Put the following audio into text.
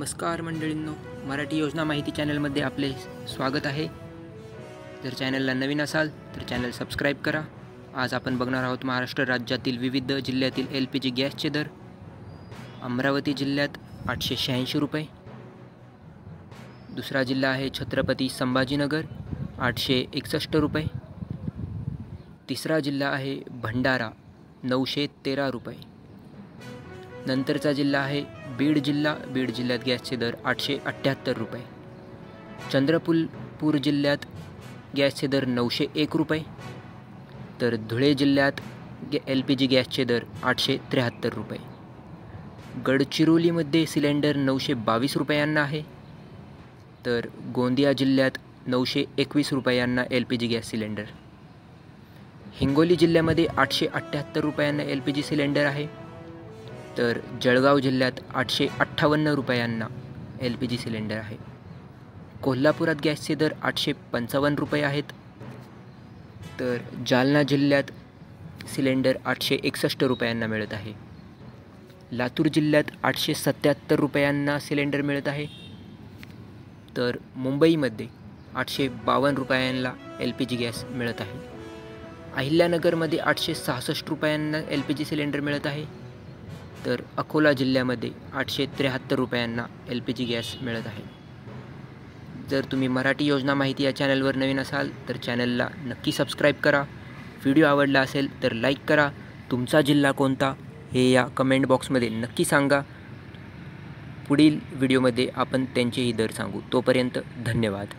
नमस्कार मंडळींनो, मराठी योजना माहिती चॅनलमध्ये आपले स्वागत आहे। जर चॅनलला नवीन असाल तर चॅनल सबस्क्राईब करा। आज आपण बघणार आहोत महाराष्ट्र राज्यातील विविध जिल्ह्यातील LPG गॅसचे दर। अमरावती जिल्ह्यात 886 रुपये, दुसरा जिल्हा आहे छत्रपती संभाजीनगर 861 रुपये, तिसरा जिल्हा आहे भंडारा 913 रुपये, नंतरचा जिल्हा आहे बीड जिल्ह्यात गॅसचे दर 878 रुपये, चंद्रपूर जिल्ह्यात गॅसचे दर 901 रुपये, तर धुळे जिल्ह्यात LPG गॅसचे दर 873 रुपये, गडचिरोलीमध्ये सिलेंडर 922 रुपयांना आहे, तर गोंदिया जिल्ह्यात 921 रुपयांना LPG गॅस सिलेंडर, हिंगोली जिल्ह्यामध्ये 878 रुपयांना LPG सिलेंडर आहे, तर जळगाव जिल्ह्यात 858 रुपयांना LPG सिलेंडर आहे, कोल्हापुरात गॅसचे दर 855 रुपये आहेत, तर जालना जिल्ह्यात सिलेंडर 861 रुपयांना मिळत आहे, लातूर जिल्ह्यात 877 रुपयांना सिलेंडर मिळत आहे, तर मुंबईमध्ये 852 रुपयांना LPG गॅस मिळत आहे, अहिल्यानगरमध्ये 866 रुपयांना LPG सिलेंडर मिळत आहे, तर अकोला जिल्ह्यामध्ये 873 रुपयांना LPG गॅस मिळत आहे। जर तुम्ही मराठी योजना माहिती या चॅनलवर नवीन असाल तर चॅनलला नक्की सबस्क्राईब करा। व्हिडिओ आवडला असेल तर लाईक करा। तुमचा जिल्हा कोणता हे या कमेंट बॉक्समध्ये नक्की सांगा। पुढील व्हिडिओमध्ये आपण त्यांचेही दर सांगू। तोपर्यंत धन्यवाद।